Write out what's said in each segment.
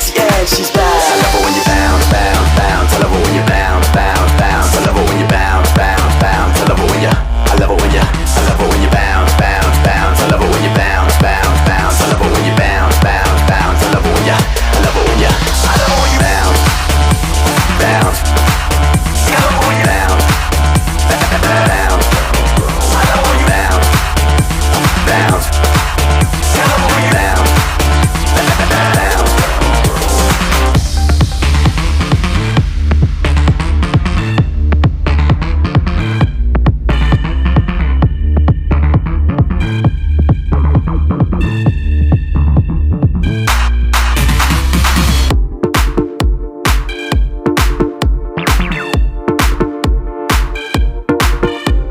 sexy and she's bad. I love it when you bounce, bounce, bounce. I love it when you bounce, bounce, bounce. I love it when you bounce, bounce, bounce. I love it when you, I love it when you, I love it when you bounce, bounce, bounce. I love it when you bounce, bounce, bounce. I love it when you bounce, bounce, bounce. I love it when you, I love it when you, I love it when you bounce, bounce. I love it when you bounce, bounce. I love it when you bounce, bounce. I love it when you bounce, bounce.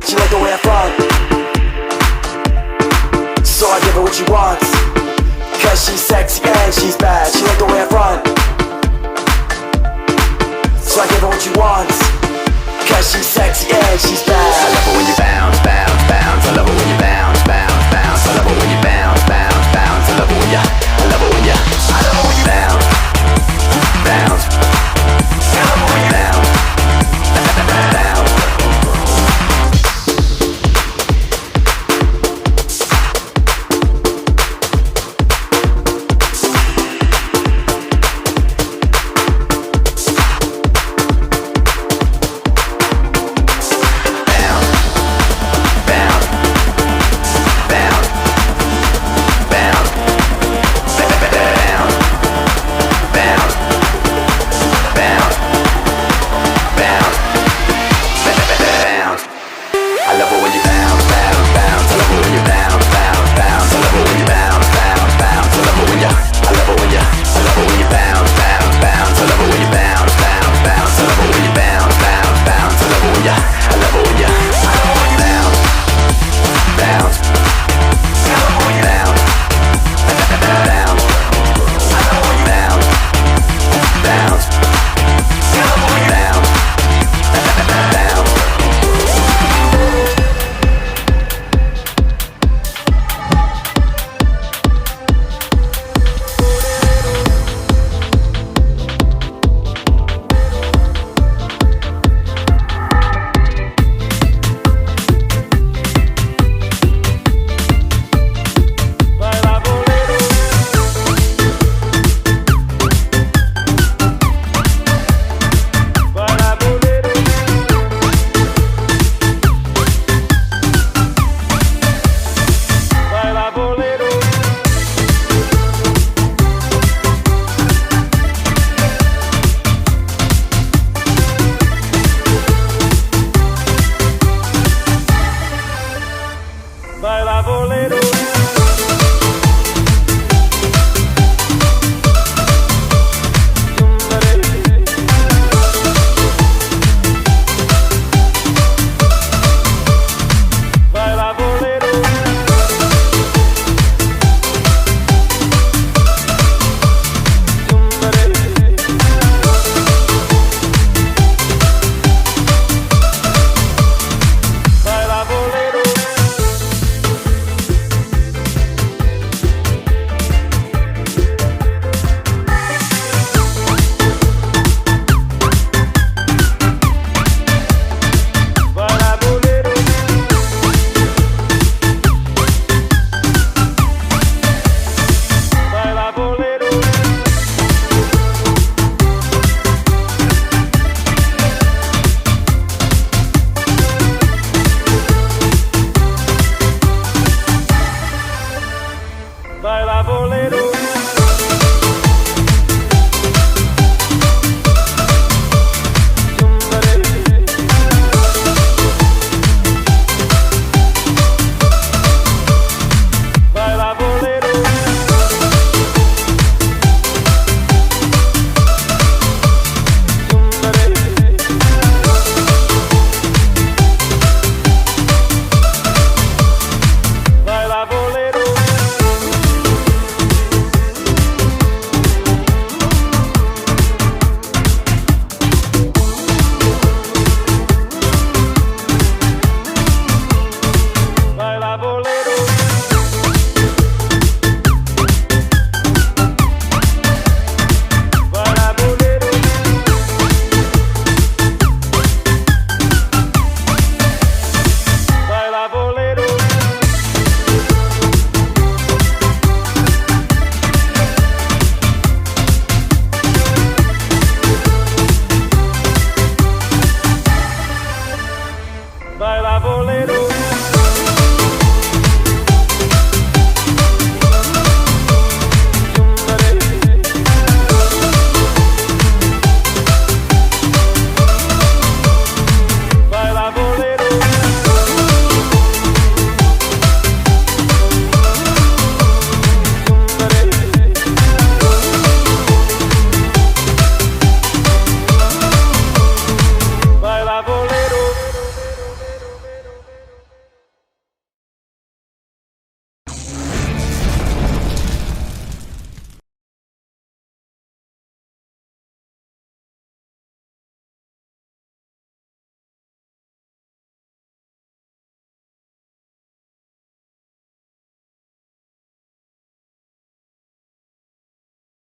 She like the way I front, so I give her what she wants. Cause she's sexy and she's bad. She like the way I front, so I give her what she wants. Cause she's sexy and she's bad.